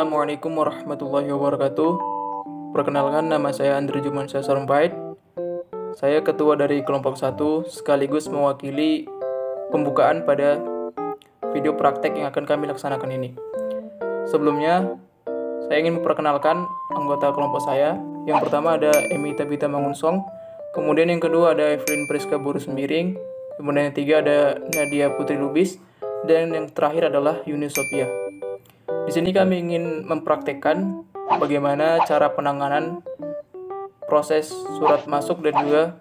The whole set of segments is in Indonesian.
Assalamualaikum warahmatullahi wabarakatuh. Perkenalkan, nama saya Andre Jumansyah Sarumpait. Saya ketua dari kelompok 1 sekaligus mewakili pembukaan pada video praktek yang akan kami laksanakan ini. Sebelumnya, saya ingin memperkenalkan anggota kelompok saya. Yang pertama ada Emita Bita Mangunsong, kemudian yang kedua ada Evelyn Priska Borus Miring, kemudian yang ketiga ada Nadia Putri Lubis, dan yang terakhir adalah Yuni Sophia. Di sini kami ingin mempraktekkan bagaimana cara penanganan proses surat masuk dan juga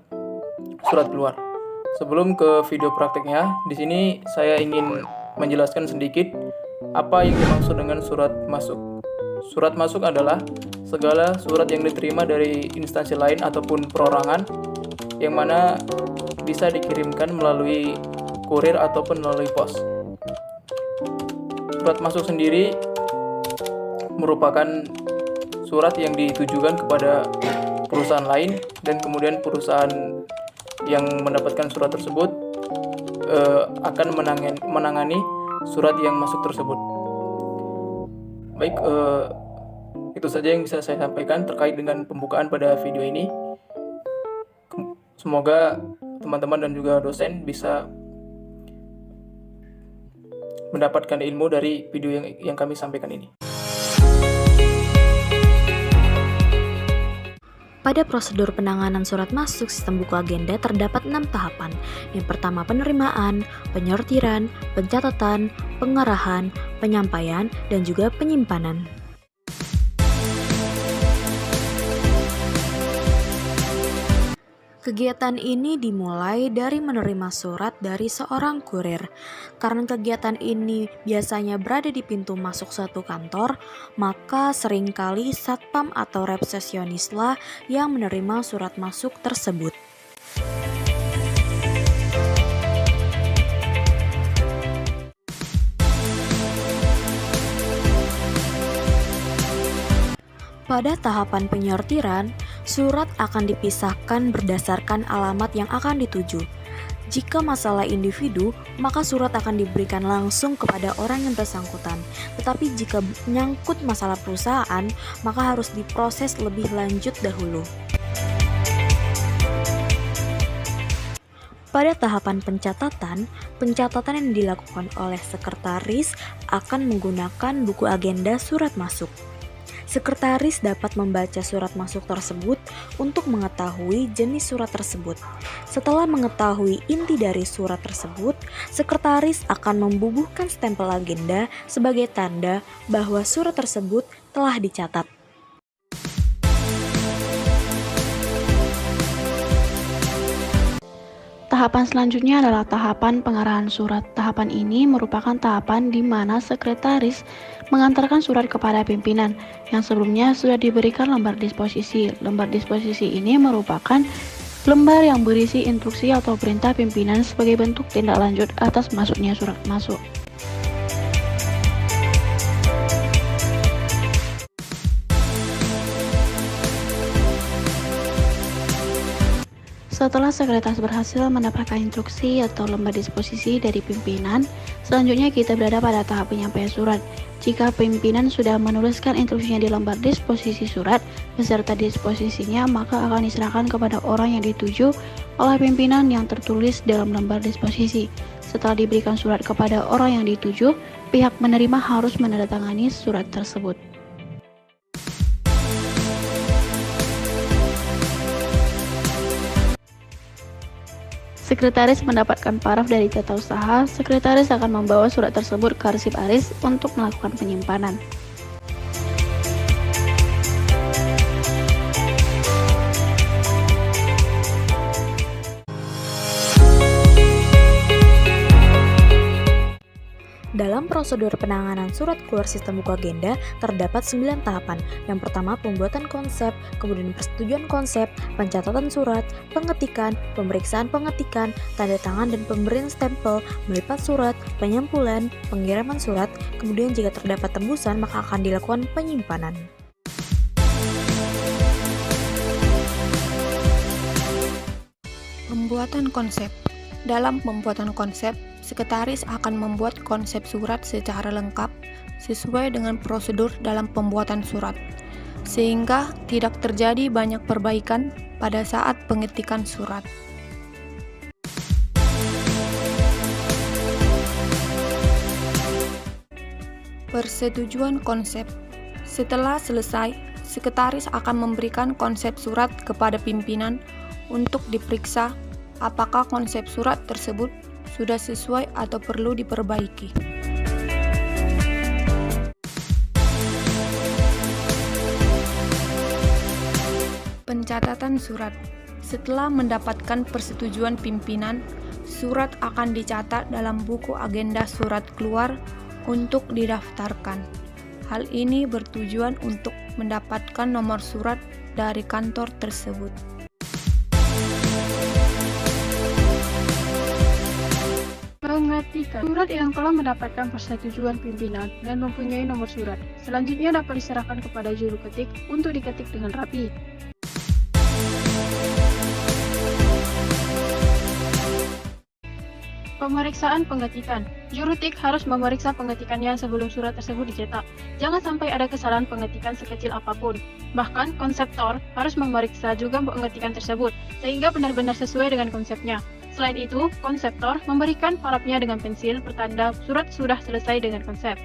surat keluar. Sebelum ke video prakteknya, di sini saya ingin menjelaskan sedikit apa yang dimaksud dengan surat masuk. Surat masuk adalah segala surat yang diterima dari instansi lain ataupun perorangan yang mana bisa dikirimkan melalui kurir ataupun melalui pos. Surat masuk sendiri merupakan surat yang ditujukan kepada perusahaan lain dan kemudian perusahaan yang mendapatkan surat tersebut akan menangani surat yang masuk tersebut. Baik, itu saja yang bisa saya sampaikan terkait dengan pembukaan pada video ini. Semoga teman-teman dan juga dosen bisa mendapatkan ilmu dari video yang kami sampaikan ini. Pada prosedur penanganan surat masuk sistem buku agenda terdapat 6 tahapan. Yang pertama penerimaan, penyortiran, pencatatan, pengarahan, penyampaian, dan juga penyimpanan. Kegiatan ini dimulai dari menerima surat dari seorang kurir. Karena kegiatan ini biasanya berada di pintu masuk suatu kantor, maka seringkali satpam atau resepsionislah yang menerima surat masuk tersebut. Pada tahapan penyortiran, surat akan dipisahkan berdasarkan alamat yang akan dituju. Jika masalah individu, maka surat akan diberikan langsung kepada orang yang bersangkutan. Tetapi jika menyangkut masalah perusahaan, maka harus diproses lebih lanjut dahulu. Pada tahapan pencatatan yang dilakukan oleh sekretaris akan menggunakan buku agenda surat masuk. Sekretaris dapat membaca surat masuk tersebut untuk mengetahui jenis surat tersebut. Setelah mengetahui inti dari surat tersebut, sekretaris akan membubuhkan stempel agenda sebagai tanda bahwa surat tersebut telah dicatat. Tahapan selanjutnya adalah tahapan pengarahan surat. Tahapan ini merupakan tahapan di mana sekretaris mengantarkan surat kepada pimpinan yang sebelumnya sudah diberikan lembar disposisi. Lembar disposisi ini merupakan lembar yang berisi instruksi atau perintah pimpinan sebagai bentuk tindak lanjut atas masuknya surat masuk. Setelah sekretaris berhasil mendapatkan instruksi atau lembar disposisi dari pimpinan, selanjutnya kita berada pada tahap penyampaian surat. Jika pimpinan sudah menuliskan instruksinya di lembar disposisi surat beserta disposisinya, maka akan diserahkan kepada orang yang dituju oleh pimpinan yang tertulis dalam lembar disposisi. Setelah diberikan surat kepada orang yang dituju, pihak menerima harus menandatangani surat tersebut. Sekretaris mendapatkan paraf dari tata usaha. Sekretaris akan membawa surat tersebut ke arsip aris untuk melakukan penyimpanan. Dalam prosedur penanganan surat keluar sistem buku agenda terdapat 9 tahapan. Yang pertama pembuatan konsep, kemudian persetujuan konsep, pencatatan surat, pengetikan, pemeriksaan pengetikan, tanda tangan dan pemberian stempel, melipat surat, penyampulan, pengiriman surat, kemudian jika terdapat tembusan maka akan dilakukan penyimpanan. Pembuatan konsep. Dalam pembuatan konsep, sekretaris akan membuat konsep surat secara lengkap sesuai dengan prosedur dalam pembuatan surat, sehingga tidak terjadi banyak perbaikan pada saat pengetikan surat. Persetujuan konsep. Setelah selesai, sekretaris akan memberikan konsep surat kepada pimpinan untuk diperiksa apakah konsep surat tersebut sudah sesuai atau perlu diperbaiki. Pencatatan surat. Setelah mendapatkan persetujuan pimpinan, surat akan dicatat dalam buku agenda surat keluar untuk didaftarkan. Hal ini bertujuan untuk mendapatkan nomor surat dari kantor tersebut. Pengetikan. Surat yang telah mendapatkan persetujuan pimpinan dan mempunyai nomor surat selanjutnya dapat diserahkan kepada juru ketik untuk diketik dengan rapi. Pemeriksaan pengetikan. Juru tik harus memeriksa pengetikannya sebelum surat tersebut dicetak. Jangan sampai ada kesalahan pengetikan sekecil apapun. Bahkan, konseptor harus memeriksa juga pengetikan tersebut, sehingga benar-benar sesuai dengan konsepnya. Selain itu, konseptor memberikan parafnya dengan pensil pertanda surat sudah selesai dengan konsep.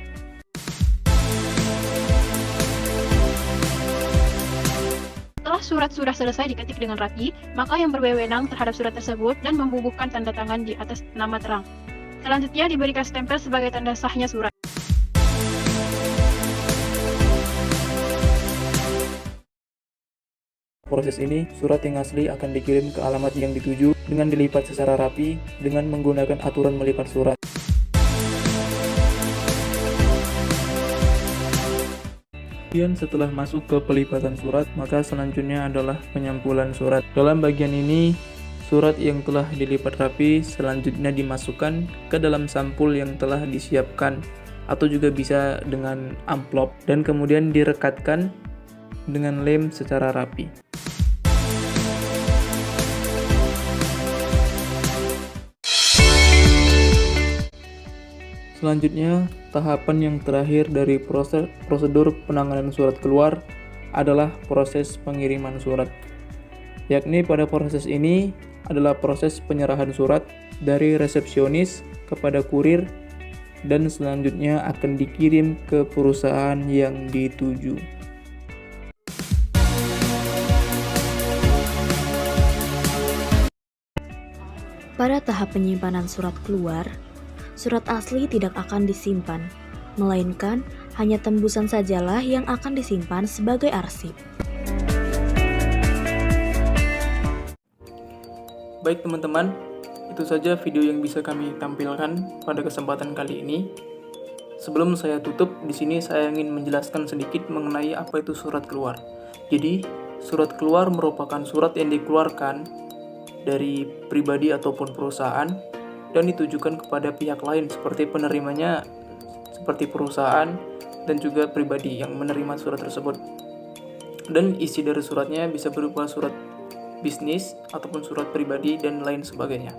Setelah surat sudah selesai diketik dengan rapi, maka yang berwenang terhadap surat tersebut dan membubuhkan tanda tangan di atas nama terang. Selanjutnya diberikan stempel sebagai tanda sahnya surat. Proses ini, surat yang asli akan dikirim ke alamat yang dituju dengan dilipat secara rapi dengan menggunakan aturan melipat surat. Kemudian setelah masuk ke pelipatan surat, maka selanjutnya adalah penyampulan surat. Dalam bagian ini, surat yang telah dilipat rapi selanjutnya dimasukkan ke dalam sampul yang telah disiapkan atau juga bisa dengan amplop dan kemudian direkatkan dengan lem secara rapi. Selanjutnya, tahapan yang terakhir dari prosedur penanganan surat keluar adalah proses pengiriman surat. Yakni pada proses ini adalah proses penyerahan surat dari resepsionis kepada kurir dan selanjutnya akan dikirim ke perusahaan yang dituju. Pada tahap penyimpanan surat keluar, surat asli tidak akan disimpan, melainkan hanya tembusan sajalah yang akan disimpan sebagai arsip. Baik teman-teman, itu saja video yang bisa kami tampilkan pada kesempatan kali ini. Sebelum saya tutup, di sini saya ingin menjelaskan sedikit mengenai apa itu surat keluar. Jadi, surat keluar merupakan surat yang dikeluarkan dari pribadi ataupun perusahaan dan ditujukan kepada pihak lain seperti penerimanya, seperti perusahaan dan juga pribadi yang menerima surat tersebut. Dan isi dari suratnya bisa berupa surat bisnis ataupun surat pribadi dan lain sebagainya.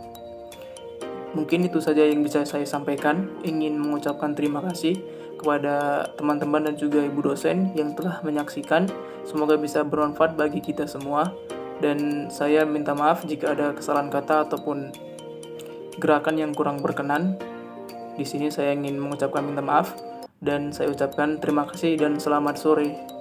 Mungkin itu saja yang bisa saya sampaikan. Ingin mengucapkan terima kasih kepada teman-teman dan juga ibu dosen yang telah menyaksikan. Semoga bisa bermanfaat bagi kita semua. Dan saya minta maaf jika ada kesalahan kata ataupun gerakan yang kurang berkenan. Di sini saya ingin mengucapkan minta maaf dan saya ucapkan terima kasih dan selamat sore.